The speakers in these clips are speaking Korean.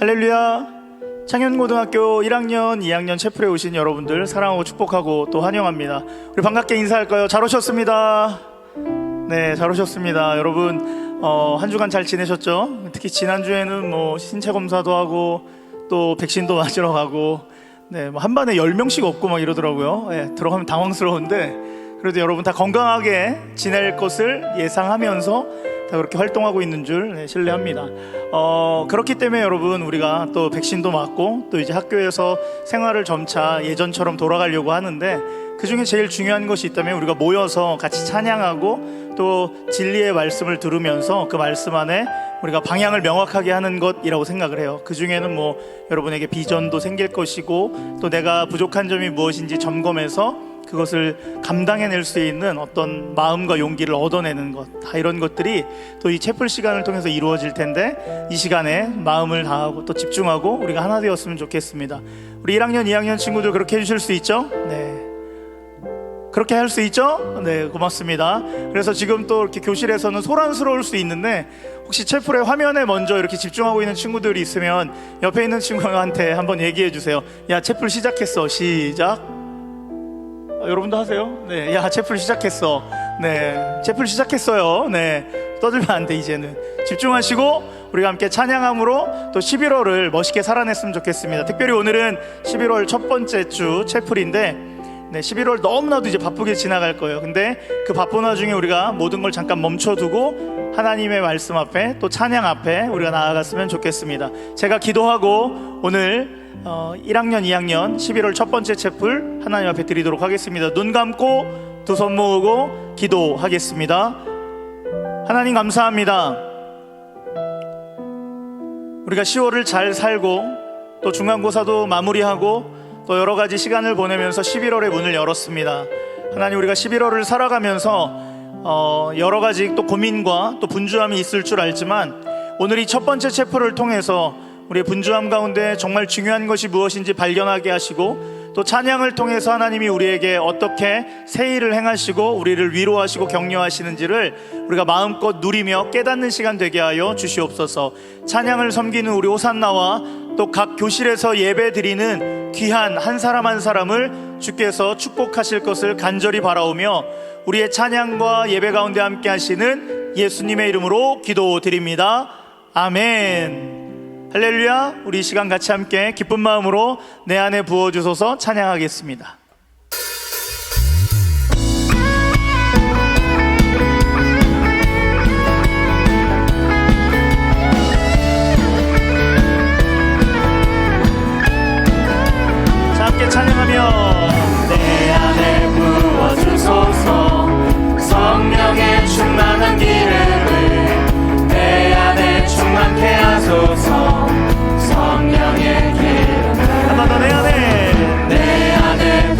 할렐루야. 창현고등학교 1학년, 2학년 채플에 오신 여러분들 사랑하고 축복하고 또 환영합니다. 우리 반갑게 인사할까요? 잘 오셨습니다. 네, 잘 오셨습니다. 여러분 한 주간 잘 지내셨죠? 특히 지난주에는 신체 검사도 하고 또 백신도 맞으러 가고 한 반에 10명씩 없고 막 이러더라고요. 들어가면 당황스러운데 그래도 여러분 다 건강하게 지낼 것을 예상하면서 다 그렇게 활동하고 있는 줄 신뢰합니다. 그렇기 때문에 여러분 우리가 또 백신도 맞고 또 이제 학교에서 생활을 점차 예전처럼 돌아가려고 하는데, 그 중에 제일 중요한 것이 있다면 우리가 모여서 같이 찬양하고 또 진리의 말씀을 들으면서 그 말씀 안에 우리가 방향을 명확하게 하는 것이라고 생각을 해요. 그 중에는 여러분에게 비전도 생길 것이고 또 내가 부족한 점이 무엇인지 점검해서 그것을 감당해낼 수 있는 어떤 마음과 용기를 얻어내는 것, 다 이런 것들이 또 이 채플 시간을 통해서 이루어질 텐데, 이 시간에 마음을 다하고 또 집중하고 우리가 하나 되었으면 좋겠습니다. 우리 1학년, 2학년 친구들 그렇게 해주실 수 있죠? 네, 그렇게 할 수 있죠? 네, 고맙습니다. 그래서 지금 또 이렇게 교실에서는 소란스러울 수 있는데, 혹시 채플의 화면에 먼저 이렇게 집중하고 있는 친구들이 있으면 옆에 있는 친구한테 한번 얘기해 주세요. 야, 채플 시작했어. 시작. 여러분도 하세요. 네, 야, 채플 시작했어. 네, 채플 시작했어요. 네, 떠들면 안 돼. 이제는 집중하시고 우리가 함께 찬양함으로 또 11월을 멋있게 살아냈으면 좋겠습니다. 특별히 오늘은 11월 첫 번째 주 채플인데, 11월 너무나도 이제 바쁘게 지나갈 거예요. 근데 그 바쁜 와중에 우리가 모든 걸 잠깐 멈춰두고 하나님의 말씀 앞에 또 찬양 앞에 우리가 나아갔으면 좋겠습니다. 제가 기도하고 오늘 1학년, 2학년 11월 첫 번째 채플 하나님 앞에 드리도록 하겠습니다. 눈 감고 두 손 모으고 기도하겠습니다. 하나님 감사합니다. 우리가 10월을 잘 살고 또 중간고사도 마무리하고 또 여러 가지 시간을 보내면서 11월의 문을 열었습니다. 하나님, 우리가 11월을 살아가면서 여러 가지 또 고민과 또 분주함이 있을 줄 알지만, 오늘 이 첫 번째 채플을 통해서 우리의 분주함 가운데 정말 중요한 것이 무엇인지 발견하게 하시고, 또 찬양을 통해서 하나님이 우리에게 어떻게 새 일을 행하시고 우리를 위로하시고 격려하시는지를 우리가 마음껏 누리며 깨닫는 시간 되게 하여 주시옵소서. 찬양을 섬기는 우리 호산나와 또 각 교실에서 예배 드리는 귀한 한 사람 한 사람을 주께서 축복하실 것을 간절히 바라오며, 우리의 찬양과 예배 가운데 함께 하시는 예수님의 이름으로 기도드립니다. 아멘. 할렐루야. 우리 이 시간 같이 함께 기쁜 마음으로 내 안에 부어주소서 찬양하겠습니다. 자, 함께 찬양하며 내 안에 부어주소서 성령의 충만한 기름을 내 안에 충만케 하소서. 성령의 기름 한 번 더 내 안에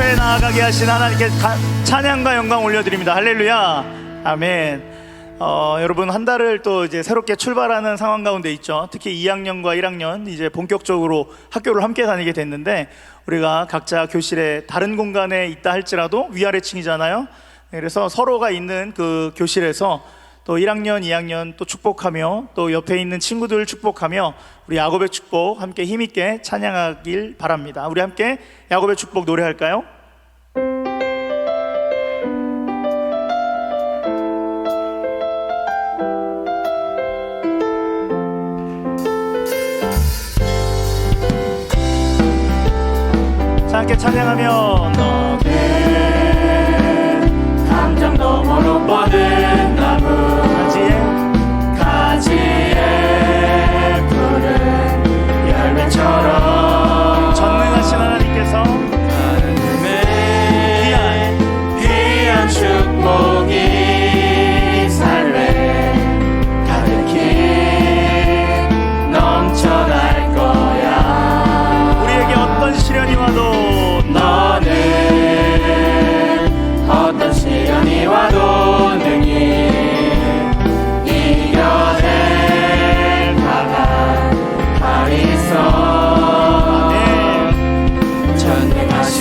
가까이 나아가게 하신 하나님께 찬양과 영광 올려드립니다. 할렐루야. 아멘. 여러분, 한 달을 또 이제 새롭게 출발하는 상황 가운데 있죠. 특히 2학년과 1학년 이제 본격적으로 학교를 함께 다니게 됐는데, 우리가 각자 교실에 다른 공간에 있다 할지라도 위아래층이잖아요. 그래서 서로가 있는 그 교실에서 또 1학년, 2학년 또 축복하며, 또 옆에 있는 친구들 축복하며, 우리 야곱의 축복 함께 힘있게 찬양하길 바랍니다. 우리 함께 야곱의 축복 노래할까요? 자, 함께 찬양하며 너는 담장 너머로 뻗은 나무 가지에 푸른 열매처럼 전능하신 하나님께서 귀한 축복이 삶에 가득히 넘쳐날 거야. 우리에게 어떤 시련이 와도 너는 어떤 시련이 와도 능히 이겨낼 강한 팔이 있어. 전능하신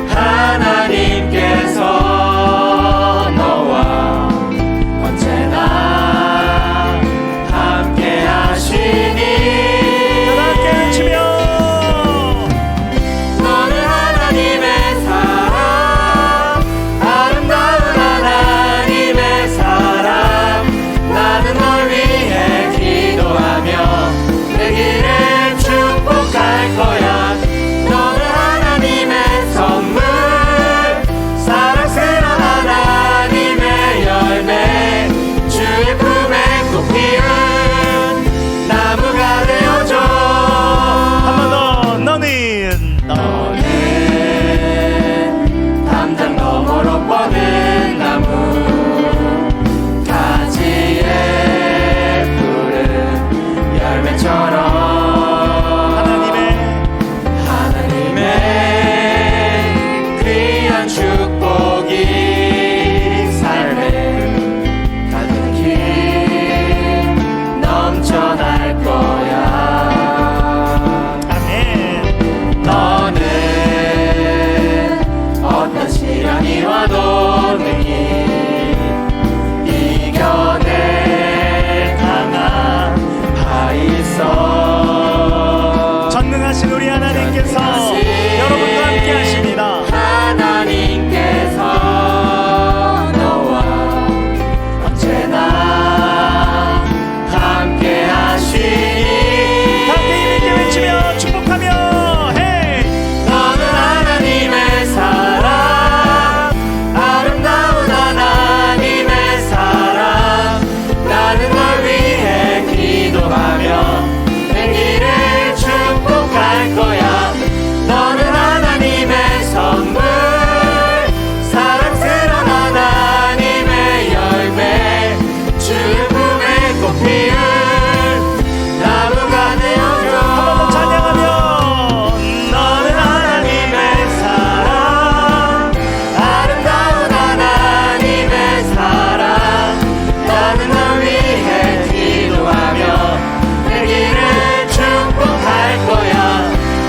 하나님께서 너와 언제나 함께 하시니 함께 외치며 너는 하나님의 사랑, 아름다운 하나님의 사랑. 나는 널 위해 기도하며 내 길을 축복할 거야. 너는 하나님의 선물, 사랑스러운 하나님의 열매, 주의 품에 꽃 피운 나무가 되어줘. 한 번 더. 너는 담장 너머로 뻗은 나무 가지에 푸른 열매처럼 하나님의 귀한 축복이 삶에 가득히 넘쳐날 거야. 아멘. 너는 어떤 시련이 와도 능히 이겨낼 강한 바 있어. 전능하신 우리 하나님께서 여러분과 함께 하십니다. 하나님께서 너와 언제나 함께 하시니 함께 힘있게 외치며 축복하며 헤이. 너는 하나님의 사랑, 아름다운 하나님의 사랑. 나는 널 위해 기도하며 내 길을 축복할 거야. 너는 하나님의 선물, 사랑스러운 하나님의 열매, 주의 품에 꽃 피운 나무가 되어줘. 한번 더 찬양하며 너는 하나님의 사랑, 아름다운 하나님의 사랑. 나는 널 위해 기도하며 내 길을 축복할 거야.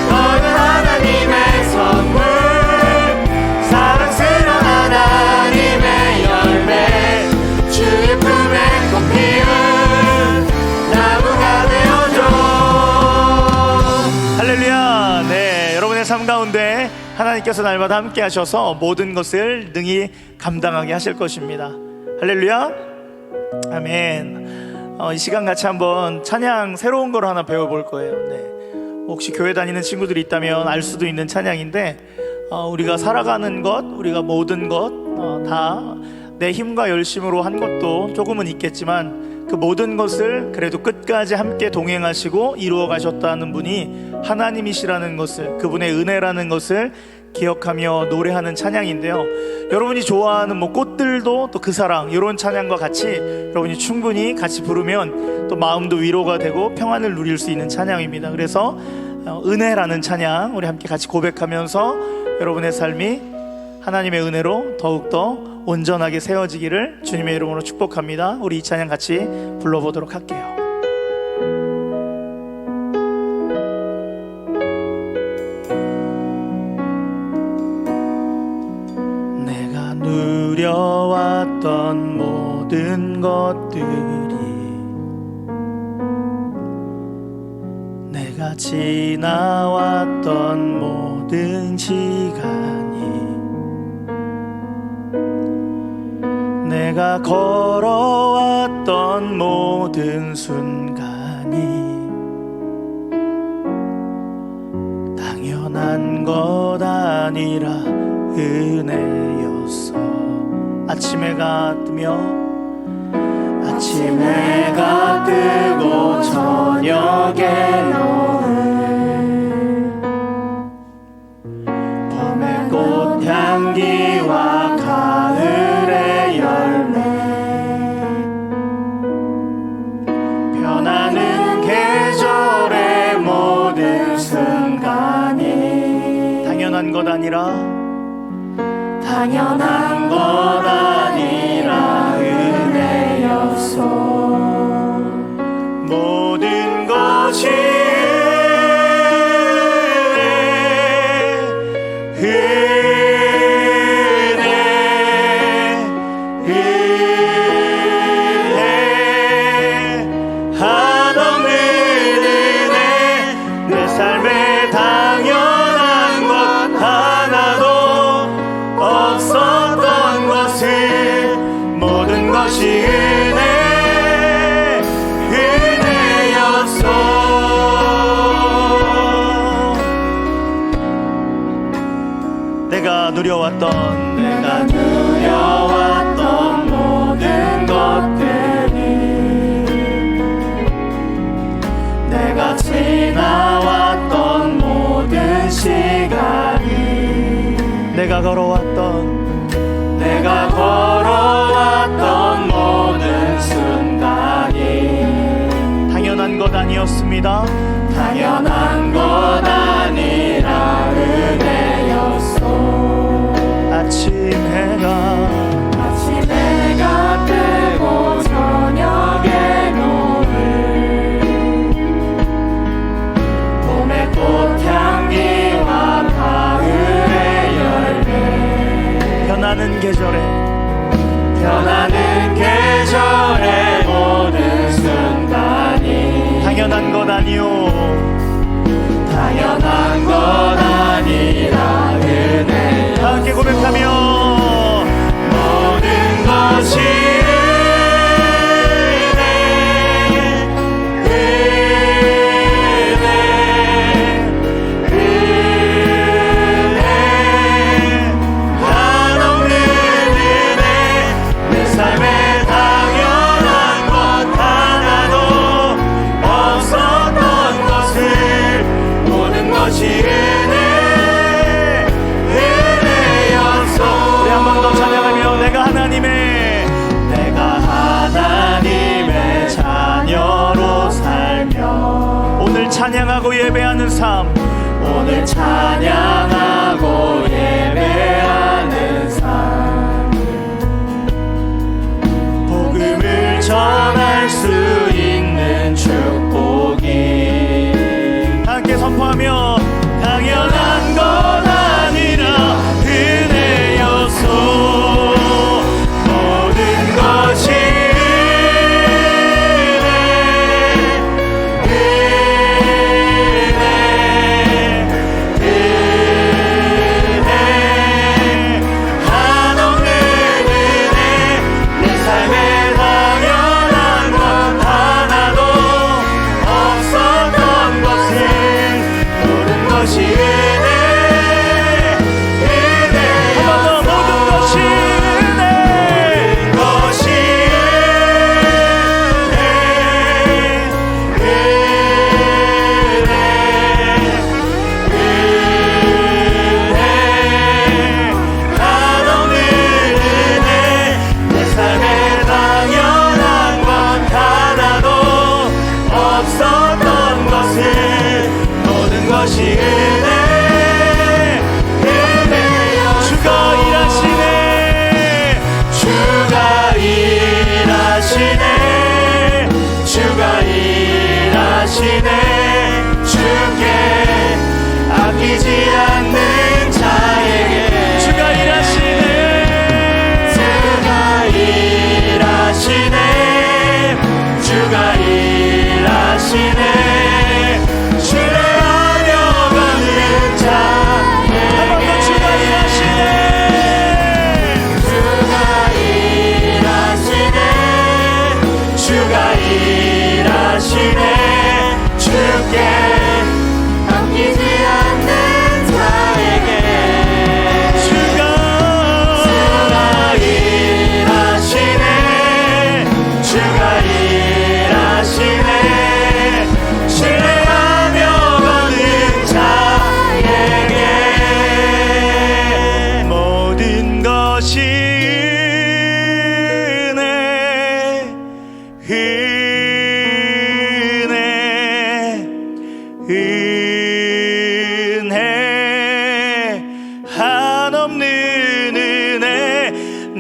너는 하나님의 선물, 사랑스러운 하나님의 열매, 주의 품에 꽃 피운 나무가 되어줘. 할렐루야. 네, 여러분의 삶 가운데 하나님께서 날마다 함께 하셔서 모든 것을 능히 감당하게 하실 것입니다. 할렐루야. 아멘. 이 시간 같이 한번 찬양 새로운 걸 하나 배워볼 거예요. 네. 혹시 교회 다니는 친구들이 있다면 알 수도 있는 찬양인데, 우리가 살아가는 것, 우리가 모든 것 다 내 힘과 열심으로 한 것도 조금은 있겠지만, 그 모든 것을 그래도 끝까지 함께 동행하시고 이루어 가셨다는 분이 하나님이시라는 것을, 그분의 은혜라는 것을 기억하며 노래하는 찬양인데요. 여러분이 좋아하는 뭐 꽃들도 또 그 사랑, 이런 찬양과 같이 여러분이 충분히 같이 부르면 또 마음도 위로가 되고 평안을 누릴 수 있는 찬양입니다. 그래서 은혜라는 찬양 우리 함께 같이 고백하면서 여러분의 삶이 하나님의 은혜로 더욱더 온전하게 세워지기를 주님의 이름으로 축복합니다. 우리 이 찬양 같이 불러보도록 할게요. 내가 누려왔던 모든 것들이 내가 지나왔던 모든 시간이 내가 걸어왔던 모든 순간이 당연한 것 아니라 은혜였어. 아침 해가 뜨며 아침 해가 뜨고 저녁에 노을 봄의 꽃향기와 가을의 열매 변하는 계절의 모든 순간이 당연한 것 아니라 은혜였소. 모든 것이 한없는 은혜 내 삶에 당연한 것 하나도 없었던 것을 모든 것이 은혜였소. 내가 누려왔던 모든 것들이 내가 지나왔던 모든 시간이 내가 걸어왔던 모든 순간이 당연한 것 아니었습니다. 당연한 것 아니라 은혜였소. 아침 해가 뜨고 저녁에 노을 봄의 꽃향기와 가을의 열매 변하는 계절의 모든 순간이 당연한 것 아니라 은혜. 함께 고백하며 모든 것이 찬양하고 예배하는 삶 오늘 찬양하고 예배하는 삶 복음을 전할 수 있는 축복이 함께 선포하며 당연한 것 아니라 은혜였소. 모든 것이 은혜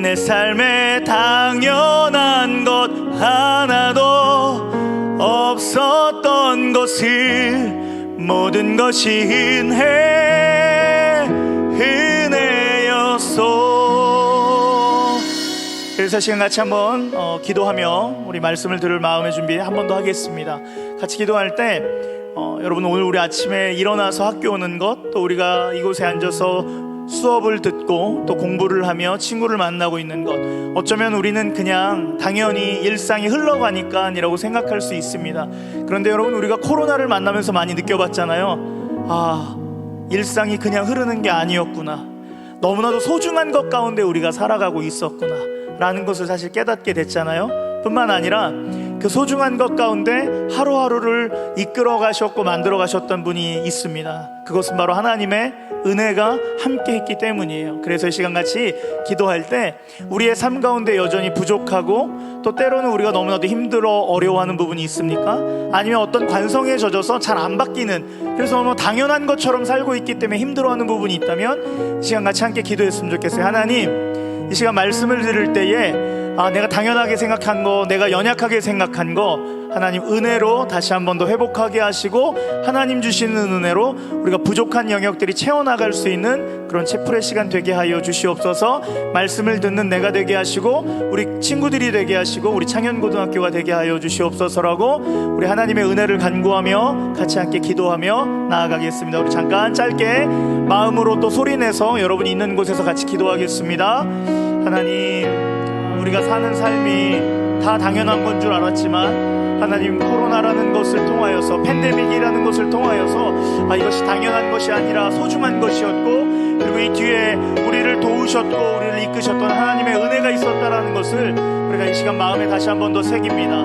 내 삶에 당연한 것 하나도 없었던 것을 모든 것이 은혜였소. 그래서 시간 같이 한번 기도하며 우리 말씀을 들을 마음의 준비 한 번 더 하겠습니다. 같이 기도할 때 여러분, 오늘 우리 아침에 일어나서 학교 오는 것, 또 우리가 이곳에 앉아서 수업을 듣고 또 공부를 하며 친구를 만나고 있는 것, 어쩌면 우리는 그냥 당연히 일상이 흘러가니까 이라고 생각할 수 있습니다. 그런데 여러분, 우리가 코로나를 만나면서 많이 느껴봤잖아요. 아, 일상이 그냥 흐르는 게 아니었구나, 너무나도 소중한 것 가운데 우리가 살아가고 있었구나 라는 것을 사실 깨닫게 됐잖아요. 뿐만 아니라 그 소중한 것 가운데 하루하루를 이끌어 가셨고 만들어 가셨던 분이 있습니다. 그것은 바로 하나님의 은혜가 함께 했기 때문이에요. 그래서 이 시간 같이 기도할 때 우리의 삶 가운데 여전히 부족하고 또 때로는 우리가 너무나도 힘들어 어려워하는 부분이 있습니까? 아니면 어떤 관성에 젖어서 잘 안 바뀌는, 그래서 너무 당연한 것처럼 살고 있기 때문에 힘들어하는 부분이 있다면 이 시간 같이 함께 기도했으면 좋겠어요. 하나님, 이 시간 말씀을 들을 때에 내가 당연하게 생각한 거, 내가 연약하게 생각한 거, 하나님 은혜로 다시 한 번 더 회복하게 하시고 하나님 주시는 은혜로 우리가 부족한 영역들이 채워나갈 수 있는 그런 채플의 시간 되게 하여 주시옵소서. 말씀을 듣는 내가 되게 하시고 우리 친구들이 되게 하시고 우리 창현고등학교가 되게 하여 주시옵소서라고 우리 하나님의 은혜를 간구하며 같이 함께 기도하며 나아가겠습니다. 우리 잠깐 짧게 마음으로 또 소리내서 여러분이 있는 곳에서 같이 기도하겠습니다. 하나님, 우리가 사는 삶이 다 당연한 건 줄 알았지만 하나님, 코로나라는 것을 통하여서, 팬데믹이라는 것을 통하여서 이것이 당연한 것이 아니라 소중한 것이었고, 그리고 이 뒤에 우리를 도우셨고 우리를 이끄셨던 하나님의 은혜가 있었다라는 것을 우리가 이 시간 마음에 다시 한 번 더 새깁니다.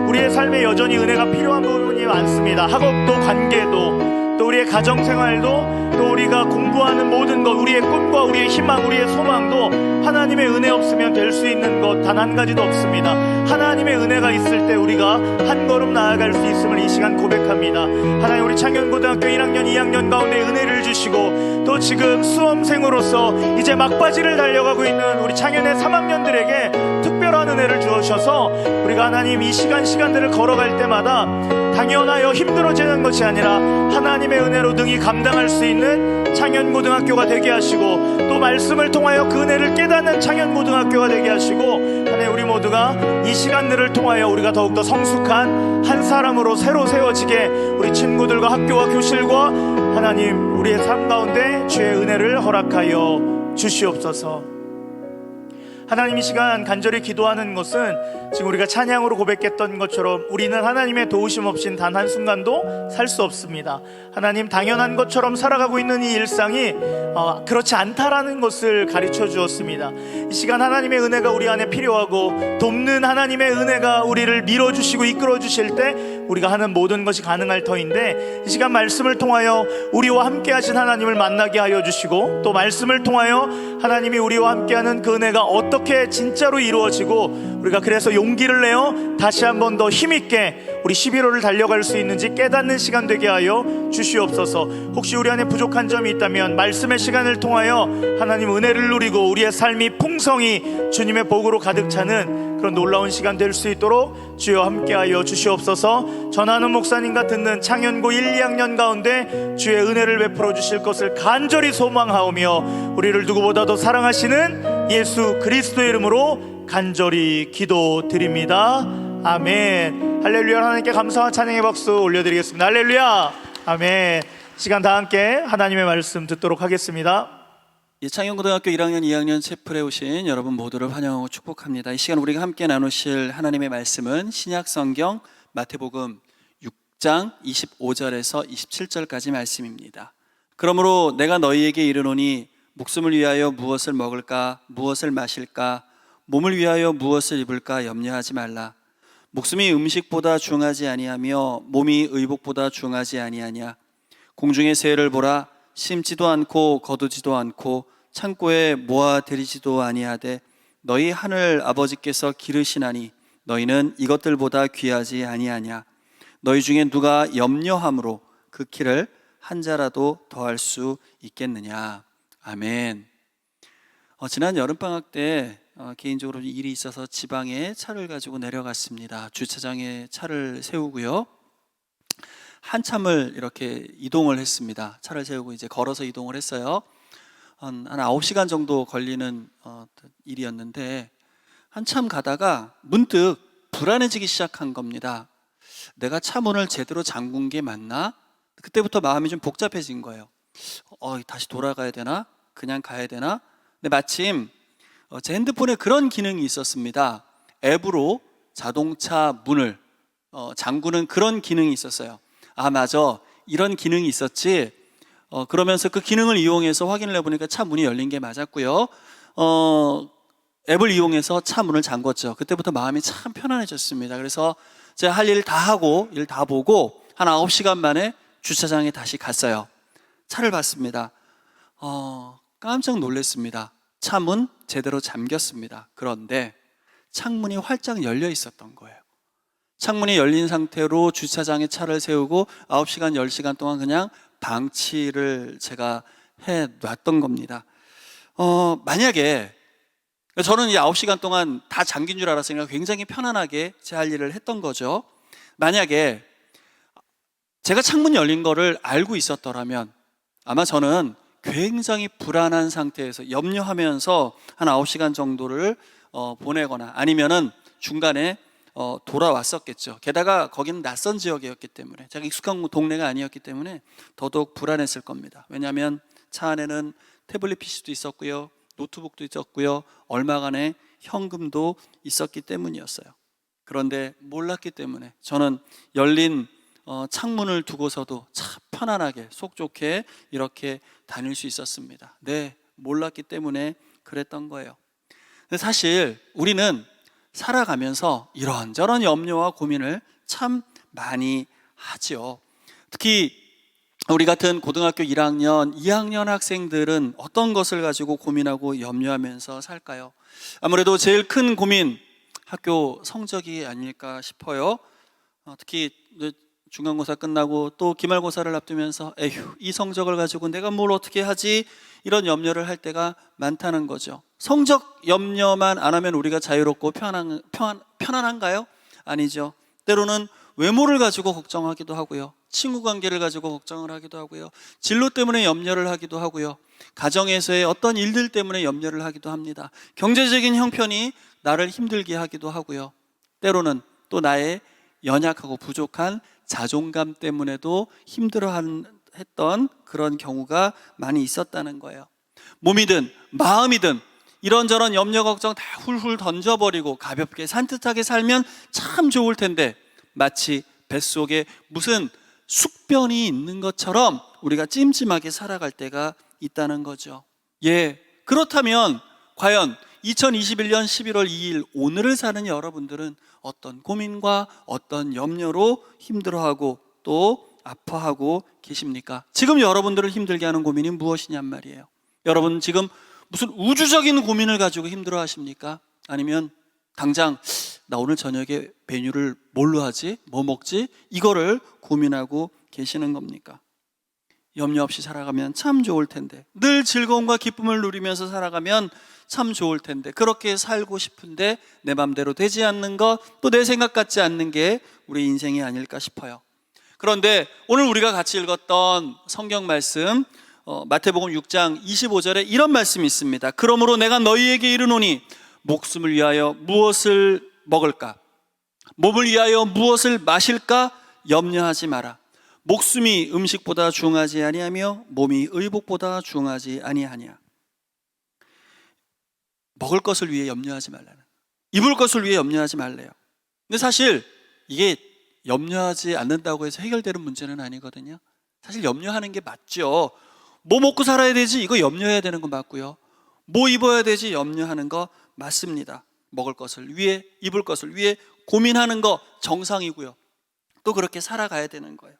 우리의 삶에 여전히 은혜가 필요한 부분이 많습니다. 학업도, 관계도, 또 우리의 가정생활도, 또 우리가 공부하는 모든 것, 우리의 꿈과 우리의 희망, 우리의 소망도 하나님의 은혜 없으면 될 수 있는 것 단 한 가지도 없습니다. 하나님의 은혜가 있을 때 우리가 한 걸음 나아갈 수 있음을 이 시간 고백합니다. 하나님, 우리 창현고등학교 1학년 2학년 가운데 은혜를 주시고 또 지금 수험생으로서 이제 막바지를 달려가고 있는 우리 창현의 3학년들에게 특별한 은혜를 주셔서 우리가 하나님 이 시간들을 걸어갈 때마다 당연하여 힘들어지는 것이 아니라 하나님의 은혜로 능히 감당할 수 있는 창현고등학교가 되게 하시고, 또 말씀을 통하여 그 은혜를 깨닫는 창현고등학교가 되게 하시고, 하나님, 우리 모두가 이 시간들을 통하여 우리가 더욱더 성숙한 한 사람으로 새로 세워지게 우리 친구들과 학교와 교실과 하나님 우리의 삶 가운데 주의 은혜를 허락하여 주시옵소서. 하나님, 이 시간 간절히 기도하는 것은 지금 우리가 찬양으로 고백했던 것처럼 우리는 하나님의 도우심 없인 단 한순간도 살 수 없습니다. 하나님, 당연한 것처럼 살아가고 있는 이 일상이 그렇지 않다라는 것을 가르쳐 주었습니다. 이 시간 하나님의 은혜가 우리 안에 필요하고 돕는 하나님의 은혜가 우리를 밀어주시고 이끌어 주실 때 우리가 하는 모든 것이 가능할 터인데, 이 시간 말씀을 통하여 우리와 함께 하신 하나님을 만나게 하여 주시고, 또 말씀을 통하여 하나님이 우리와 함께하는 그 은혜가 어떻게 진짜로 이루어지고 우리가 그래서 용기를 내어 다시 한 번 더 힘있게 우리 11호를 달려갈 수 있는지 깨닫는 시간 되게 하여 주시옵소서. 혹시 우리 안에 부족한 점이 있다면 말씀의 시간을 통하여 하나님 은혜를 누리고 우리의 삶이 풍성히 주님의 복으로 가득 차는 그런 놀라운 시간 될 수 있도록 주여 함께하여 주시옵소서. 전하는 목사님과 듣는 창현고 1, 2학년 가운데 주의 은혜를 베풀어 주실 것을 간절히 소망하오며 우리를 누구보다도 사랑하시는 예수 그리스도의 이름으로 간절히 기도드립니다. 아멘. 할렐루야. 하나님께 감사와 찬양의 박수 올려드리겠습니다. 할렐루야. 아멘. 시간 다 함께 하나님의 말씀 듣도록 하겠습니다. 창현고등학교 1학년 2학년 채플에 오신 여러분 모두를 환영하고 축복합니다. 이 시간 우리가 함께 나누실 하나님의 말씀은 신약성경 마태복음 6장 25절에서 27절까지 말씀입니다. 그러므로 내가 너희에게 이르노니 목숨을 위하여 무엇을 먹을까 무엇을 마실까 몸을 위하여 무엇을 입을까 염려하지 말라. 목숨이 음식보다 중하지 아니하며 몸이 의복보다 중하지 아니하냐. 공중의 새를 보라. 심지도 않고 거두지도 않고 창고에 모아들이지도 아니하되 너희 하늘 아버지께서 기르시나니 너희는 이것들보다 귀하지 아니하냐. 너희 중에 누가 염려함으로 그 키를 한 자라도 더할 수 있겠느냐. 아멘. 지난 여름방학 때 개인적으로 일이 있어서 지방에 차를 가지고 내려갔습니다. 주차장에 차를 세우고요. 한참을 이렇게 이동을 했습니다. 차를 세우고 이제 걸어서 이동을 했어요. 한 9시간 정도 걸리는 일이었는데 한참 가다가 문득 불안해지기 시작한 겁니다. 내가 차 문을 제대로 잠근 게 맞나? 그때부터 마음이 좀 복잡해진 거예요. 다시 돌아가야 되나? 그냥 가야 되나? 근데 마침 제 핸드폰에 그런 기능이 있었습니다. 앱으로 자동차 문을 잠그는 그런 기능이 있었어요. 아, 맞아. 이런 기능이 있었지. 그러면서 그 기능을 이용해서 확인을 해보니까 차 문이 열린 게 맞았고요. 앱을 이용해서 차 문을 잠궜죠. 그때부터 마음이 참 편안해졌습니다. 그래서 제가 할 일 다 하고 일 다 보고 한 9시간 만에 주차장에 다시 갔어요. 차를 봤습니다. 깜짝 놀랐습니다. 차 문 제대로 잠겼습니다. 그런데 창문이 활짝 열려 있었던 거예요. 창문이 열린 상태로 주차장에 차를 세우고 9시간, 10시간 동안 그냥 방치를 제가 해놨던 겁니다. 만약에 저는 이 9시간 동안 다 잠긴 줄 알았으니까 굉장히 편안하게 제 할 일을 했던 거죠. 만약에 제가 창문 열린 거를 알고 있었더라면 아마 저는 굉장히 불안한 상태에서 염려하면서 한 9시간 정도를 보내거나 아니면은 중간에 돌아왔었겠죠. 게다가 거기는 낯선 지역이었기 때문에 제가 익숙한 동네가 아니었기 때문에 더더욱 불안했을 겁니다. 왜냐하면 차 안에는 태블릿 PC도 있었고요, 노트북도 있었고요, 얼마간의 현금도 있었기 때문이었어요. 그런데 몰랐기 때문에 저는 열린 창문을 두고서도 참 편안하게 속 좋게 이렇게 다닐 수 있었습니다. 네, 몰랐기 때문에 그랬던 거예요. 근데 사실 우리는 살아가면서 이런저런 염려와 고민을 참 많이 하죠. 특히 우리 같은 고등학교 1학년, 2학년 학생들은 어떤 것을 가지고 고민하고 염려하면서 살까요? 아무래도 제일 큰 고민, 학교 성적이 아닐까 싶어요. 특히 중간고사 끝나고 또 기말고사를 앞두면서 에휴, 이 성적을 가지고 내가 뭘 어떻게 하지? 이런 염려를 할 때가 많다는 거죠. 성적 염려만 안 하면 우리가 자유롭고 편안한가요? 아니죠. 때로는 외모를 가지고 걱정하기도 하고요, 친구 관계를 가지고 걱정을 하기도 하고요, 진로 때문에 염려를 하기도 하고요, 가정에서의 어떤 일들 때문에 염려를 하기도 합니다. 경제적인 형편이 나를 힘들게 하기도 하고요, 때로는 또 나의 연약하고 부족한 자존감 때문에도 힘들어했던 그런 경우가 많이 있었다는 거예요. 몸이든 마음이든 이런저런 염려 걱정 다 훌훌 던져버리고 가볍게 산뜻하게 살면 참 좋을 텐데 마치 뱃속에 무슨 숙변이 있는 것처럼 우리가 찜찜하게 살아갈 때가 있다는 거죠. 예, 그렇다면 과연 2021년 11월 2일 오늘을 사는 여러분들은 어떤 고민과 어떤 염려로 힘들어하고 또 아파하고 계십니까? 지금 여러분들을 힘들게 하는 고민이 무엇이냔 말이에요. 여러분 지금 무슨 우주적인 고민을 가지고 힘들어 하십니까? 아니면 당장 나 오늘 저녁에 메뉴를 뭘로 하지? 뭐 먹지? 이거를 고민하고 계시는 겁니까? 염려 없이 살아가면 참 좋을 텐데, 늘 즐거움과 기쁨을 누리면서 살아가면 참 좋을 텐데, 그렇게 살고 싶은데 내 맘대로 되지 않는 것, 또 내 생각 같지 않는 게 우리 인생이 아닐까 싶어요. 그런데 오늘 우리가 같이 읽었던 성경 말씀, 마태복음 6장 25절에 이런 말씀이 있습니다. 그러므로 내가 너희에게 이르노니 목숨을 위하여 무엇을 먹을까? 몸을 위하여 무엇을 마실까? 염려하지 마라. 목숨이 음식보다 중하지 아니하며 몸이 의복보다 중하지 아니하냐. 먹을 것을 위해 염려하지 말라는, 입을 것을 위해 염려하지 말래요. 근데 사실 이게 염려하지 않는다고 해서 해결되는 문제는 아니거든요. 사실 염려하는 게 맞죠. 뭐 먹고 살아야 되지? 이거 염려해야 되는 거 맞고요. 뭐 입어야 되지? 염려하는 거 맞습니다. 먹을 것을 위해, 입을 것을 위해 고민하는 거 정상이고요. 또 그렇게 살아가야 되는 거예요.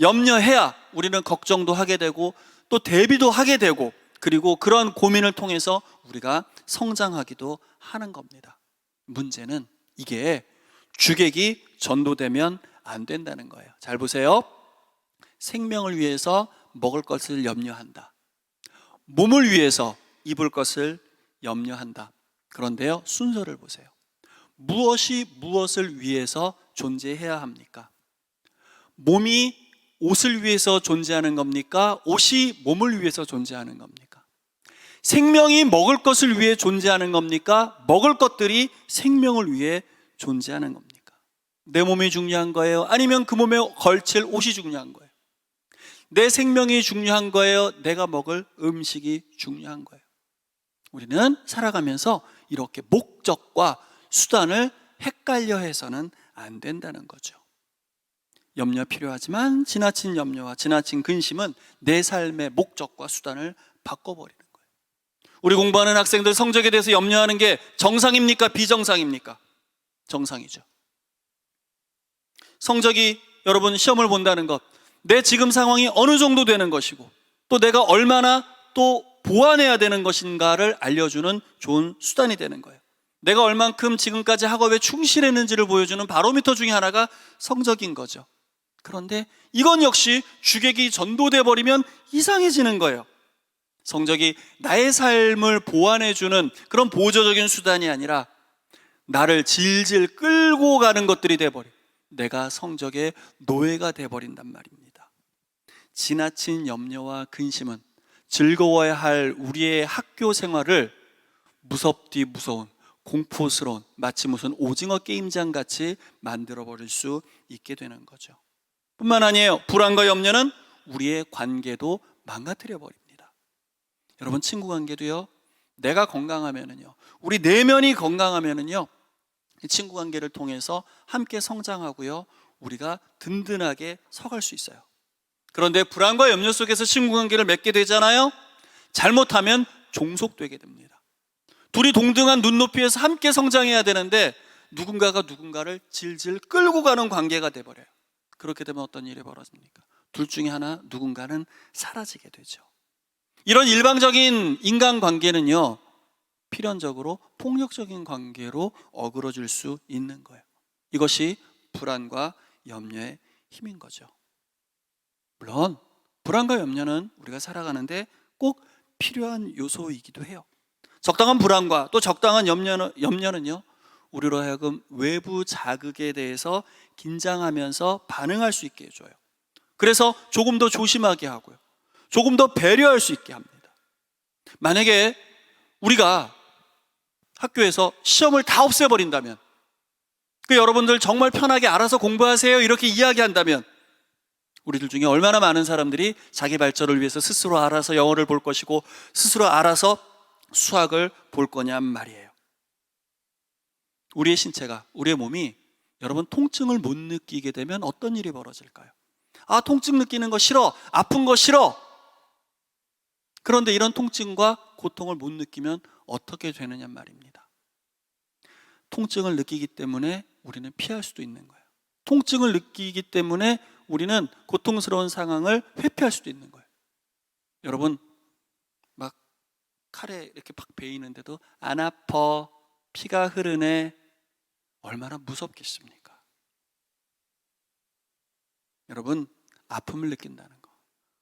염려해야 우리는 걱정도 하게 되고 또 대비도 하게 되고, 그리고 그런 고민을 통해서 우리가 성장하기도 하는 겁니다. 문제는 이게 주객이 전도되면 안 된다는 거예요. 잘 보세요. 생명을 위해서 먹을 것을 염려한다. 몸을 위해서 입을 것을 염려한다. 그런데요, 순서를 보세요. 무엇이 무엇을 위해서 존재해야 합니까? 몸이 옷을 위해서 존재하는 겁니까? 옷이 몸을 위해서 존재하는 겁니까? 생명이 먹을 것을 위해 존재하는 겁니까? 먹을 것들이 생명을 위해 존재하는 겁니까? 내 몸이 중요한 거예요? 아니면 그 몸에 걸칠 옷이 중요한 거예요? 내 생명이 중요한 거예요? 내가 먹을 음식이 중요한 거예요? 우리는 살아가면서 이렇게 목적과 수단을 헷갈려 해서는 안 된다는 거죠. 염려 필요하지만 지나친 염려와 지나친 근심은 내 삶의 목적과 수단을 바꿔버리는 거예요. 우리 공부하는 학생들 성적에 대해서 염려하는 게 정상입니까? 비정상입니까? 정상이죠. 성적이 여러분 시험을 본다는 것, 내 지금 상황이 어느 정도 되는 것이고 또 내가 얼마나 또 보완해야 되는 것인가를 알려주는 좋은 수단이 되는 거예요. 내가 얼만큼 지금까지 학업에 충실했는지를 보여주는 바로미터 중에 하나가 성적인 거죠. 그런데 이건 역시 주객이 전도돼 버리면 이상해지는 거예요. 성적이 나의 삶을 보완해주는 그런 보조적인 수단이 아니라 나를 질질 끌고 가는 것들이 돼버려. 내가 성적의 노예가 돼버린단 말입니다. 지나친 염려와 근심은 즐거워야 할 우리의 학교 생활을 무섭디 무서운 공포스러운 마치 무슨 오징어 게임장 같이 만들어버릴 수 있게 되는 거죠. 뿐만 아니에요. 불안과 염려는 우리의 관계도 망가뜨려 버립니다. 여러분, 친구 관계도요, 내가 건강하면은요, 우리 내면이 건강하면은요, 친구 관계를 통해서 함께 성장하고요, 우리가 든든하게 서갈 수 있어요. 그런데 불안과 염려 속에서 친구 관계를 맺게 되잖아요. 잘못하면 종속되게 됩니다. 둘이 동등한 눈높이에서 함께 성장해야 되는데 누군가가 누군가를 질질 끌고 가는 관계가 돼버려요. 그렇게 되면 어떤 일이 벌어집니까? 둘 중에 하나, 누군가는 사라지게 되죠. 이런 일방적인 인간관계는요, 필연적으로 폭력적인 관계로 어그러질 수 있는 거예요. 이것이 불안과 염려의 힘인 거죠. 물론 불안과 염려는 우리가 살아가는데 꼭 필요한 요소이기도 해요. 적당한 불안과 또 적당한 염려는요, 우리로 하여금 외부 자극에 대해서 긴장하면서 반응할 수 있게 해줘요. 그래서 조금 더 조심하게 하고요, 조금 더 배려할 수 있게 합니다. 만약에 우리가 학교에서 시험을 다 없애버린다면, 여러분들 정말 편하게 알아서 공부하세요 이렇게 이야기한다면, 우리들 중에 얼마나 많은 사람들이 자기 발전을 위해서 스스로 알아서 영어를 볼 것이고 스스로 알아서 수학을 볼 거냔 말이에요. 우리의 신체가, 우리의 몸이 여러분 통증을 못 느끼게 되면 어떤 일이 벌어질까요? 아, 통증 느끼는 거 싫어, 아픈 거 싫어. 그런데 이런 통증과 고통을 못 느끼면 어떻게 되느냐 말입니다. 통증을 느끼기 때문에 우리는 피할 수도 있는 거예요. 통증을 느끼기 때문에 우리는 고통스러운 상황을 회피할 수도 있는 거예요. 여러분, 막 칼에 이렇게 팍 베이는데도 안 아파, 피가 흐르네, 얼마나 무섭겠습니까? 여러분, 아픔을 느낀다는 거,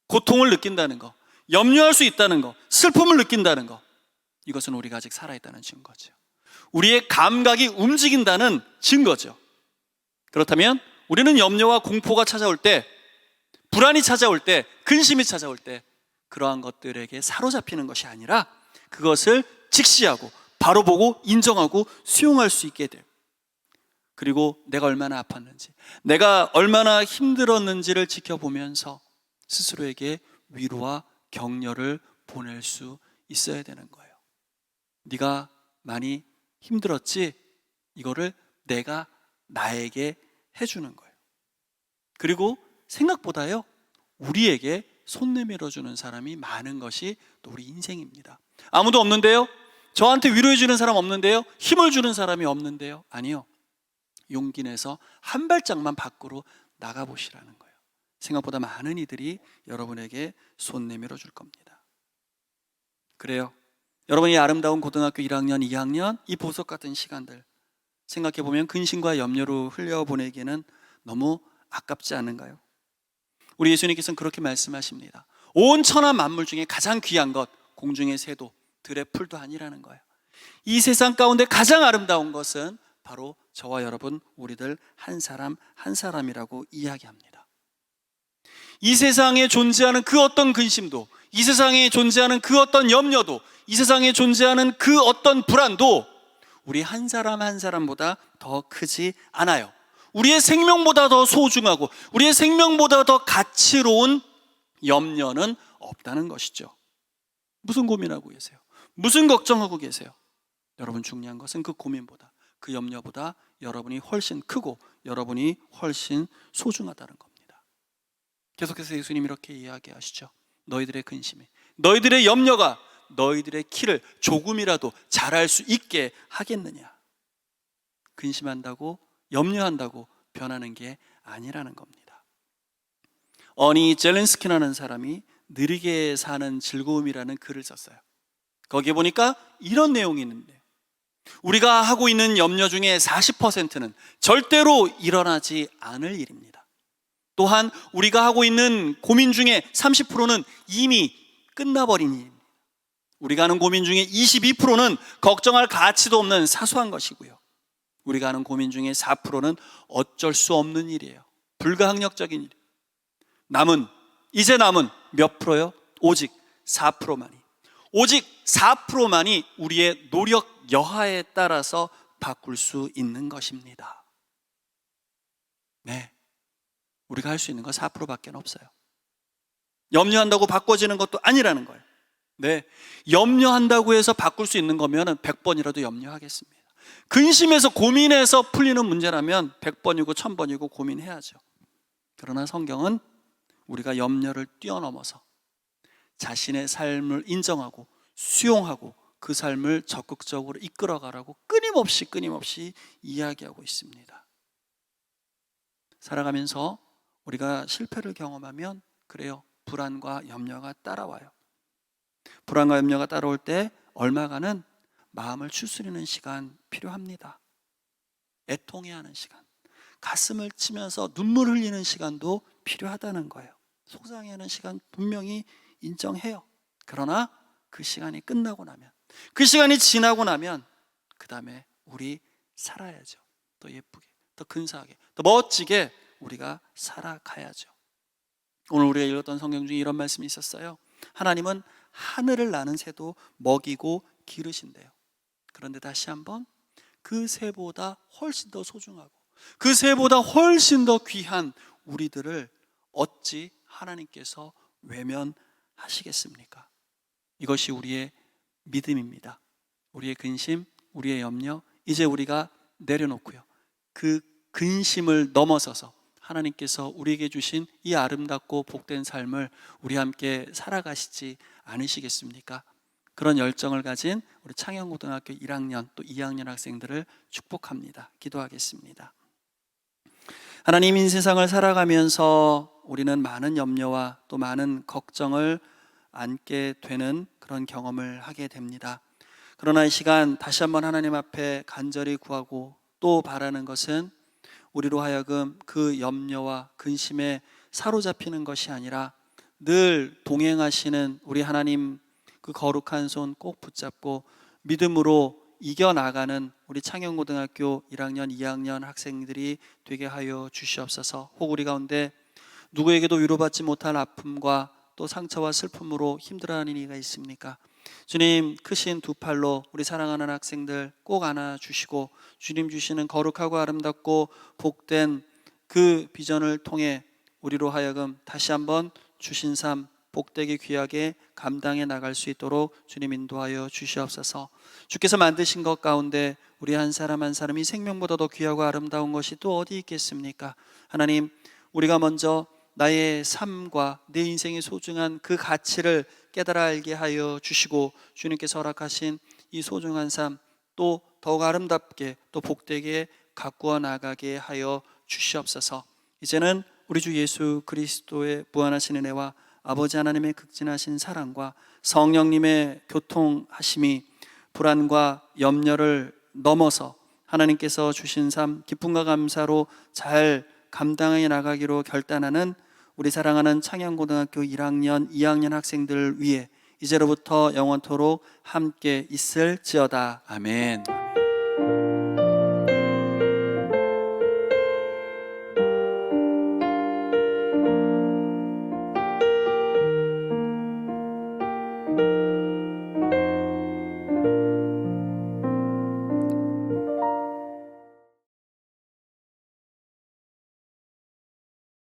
고통을 느낀다는 거, 염려할 수 있다는 거, 슬픔을 느낀다는 거, 이것은 우리가 아직 살아있다는 증거죠. 우리의 감각이 움직인다는 증거죠. 그렇다면 우리는 염려와 공포가 찾아올 때, 불안이 찾아올 때, 근심이 찾아올 때 그러한 것들에게 사로잡히는 것이 아니라 그것을 직시하고 바로 보고 인정하고 수용할 수 있게 돼요. 그리고 내가 얼마나 아팠는지, 내가 얼마나 힘들었는지를 지켜보면서 스스로에게 위로와 격려를 보낼 수 있어야 되는 거예요. 네가 많이 힘들었지? 이거를 내가 나에게 해주는 거예요. 그리고 생각보다요, 우리에게 손 내밀어주는 사람이 많은 것이 또 우리 인생입니다. 아무도 없는데요? 저한테 위로해주는 사람 없는데요? 힘을 주는 사람이 없는데요? 아니요. 용기 내서 한 발짝만 밖으로 나가보시라는 거예요. 생각보다 많은 이들이 여러분에게 손 내밀어 줄 겁니다. 그래요. 여러분이 아름다운 고등학교 1학년, 2학년 이 보석 같은 시간들 생각해보면 근심과 염려로 흘려보내기에는 너무 아깝지 않은가요? 우리 예수님께서는 그렇게 말씀하십니다. 온 천하 만물 중에 가장 귀한 것, 공중의 새도 들의 풀도 아니라는 거예요. 이 세상 가운데 가장 아름다운 것은 바로 저와 여러분, 우리들 한 사람 한 사람이라고 이야기합니다. 이 세상에 존재하는 그 어떤 근심도, 이 세상에 존재하는 그 어떤 염려도, 이 세상에 존재하는 그 어떤 불안도 우리 한 사람 한 사람보다 더 크지 않아요. 우리의 생명보다 더 소중하고 우리의 생명보다 더 가치로운 염려는 없다는 것이죠. 무슨 고민하고 계세요? 무슨 걱정하고 계세요? 여러분, 중요한 것은 그 고민보다, 그 염려보다 여러분이 훨씬 크고 여러분이 훨씬 소중하다는 겁니다. 계속해서 예수님이 이렇게 이야기하시죠. 너희들의 근심이, 너희들의 염려가 너희들의 키를 조금이라도 자랄 수 있게 하겠느냐. 근심한다고, 염려한다고 변하는 게 아니라는 겁니다. 어니 젤렌스키라는 사람이 느리게 사는 즐거움이라는 글을 썼어요. 거기에 보니까 이런 내용이 있는데, 우리가 하고 있는 염려 중에 40%는 절대로 일어나지 않을 일입니다. 또한 우리가 하고 있는 고민 중에 30%는 이미 끝나버린 일입니다. 우리가 하는 고민 중에 22%는 걱정할 가치도 없는 사소한 것이고요. 우리가 하는 고민 중에 4%는 어쩔 수 없는 일이에요. 불가항력적인 일이에요. 이제 남은 몇 프로요? 오직 4%만이. 오직 4%만이 우리의 노력 여하에 따라서 바꿀 수 있는 것입니다. 네, 우리가 할 수 있는 건 4%밖에 없어요. 염려한다고 바꿔지는 것도 아니라는 거예요. 네, 염려한다고 해서 바꿀 수 있는 거면 100번이라도 염려하겠습니다. 근심해서 고민해서 풀리는 문제라면 100번이고 1000번이고 고민해야죠. 그러나 성경은 우리가 염려를 뛰어넘어서 자신의 삶을 인정하고 수용하고 그 삶을 적극적으로 이끌어가라고 끊임없이 이야기하고 있습니다. 살아가면서 우리가 실패를 경험하면 그래요, 불안과 염려가 따라와요. 불안과 염려가 따라올 때 얼마간은 마음을 추스리는 시간 필요합니다. 애통해야 하는 시간, 가슴을 치면서 눈물 흘리는 시간도 필요하다는 거예요. 속상해하는 시간 분명히 인정해요. 그러나 그 시간이 끝나고 나면, 그 시간이 지나고 나면 그 다음에 우리 살아야죠. 더 예쁘게, 더 근사하게, 더 멋지게 우리가 살아가야죠. 오늘 우리가 읽었던 성경 중에 이런 말씀이 있었어요. 하나님은 하늘을 나는 새도 먹이고 기르신대요. 그런데 다시 한번, 그 새보다 훨씬 더 소중하고 그 새보다 훨씬 더 귀한 우리들을 어찌 하나님께서 외면하시겠습니까? 이것이 우리의 믿음입니다. 우리의 근심, 우리의 염려, 이제 우리가 내려놓고요, 그 근심을 넘어서서 하나님께서 우리에게 주신 이 아름답고 복된 삶을 우리 함께 살아가시지 않으시겠습니까? 그런 열정을 가진 우리 창현고등학교 1학년 또 2학년 학생들을 축복합니다. 기도하겠습니다. 하나님, 이 세상을 살아가면서 우리는 많은 염려와 또 많은 걱정을 안게 되는 그런 경험을 하게 됩니다. 그러나 이 시간 다시 한번 하나님 앞에 간절히 구하고 또 바라는 것은 우리로 하여금 그 염려와 근심에 사로잡히는 것이 아니라 늘 동행하시는 우리 하나님 그 거룩한 손 꼭 붙잡고 믿음으로 이겨나가는 우리 창현고등학교 1학년, 2학년 학생들이 되게 하여 주시옵소서. 혹 우리 가운데 누구에게도 위로받지 못할 아픔과 또 상처와 슬픔으로 힘들어하는 이가 있습니까? 주님, 크신 두 팔로 우리 사랑하는 학생들 꼭 안아주시고 주님 주시는 거룩하고 아름답고 복된 그 비전을 통해 우리로 하여금 다시 한번 주신 삶 복되게 귀하게 감당해 나갈 수 있도록 주님 인도하여 주시옵소서. 주께서 만드신 것 가운데 우리 한 사람 한 사람이 생명보다 더 귀하고 아름다운 것이 또 어디 있겠습니까? 하나님, 우리가 먼저 나의 삶과 내 인생의 소중한 그 가치를 깨달아 알게 하여 주시고 주님께서 허락하신 이 소중한 삶 또 더욱 아름답게 또 복되게 가꾸어 나가게 하여 주시옵소서. 이제는 우리 주 예수 그리스도의 무한하신 은혜와 아버지 하나님의 극진하신 사랑과 성령님의 교통하심이 불안과 염려를 넘어서 하나님께서 주신 삶 기쁨과 감사로 잘 감당해 나가기로 결단하는 우리 사랑하는 창현고등학교 1학년, 2학년 학생들을 위해 이제로부터 영원토록 함께 있을지어다. 아멘.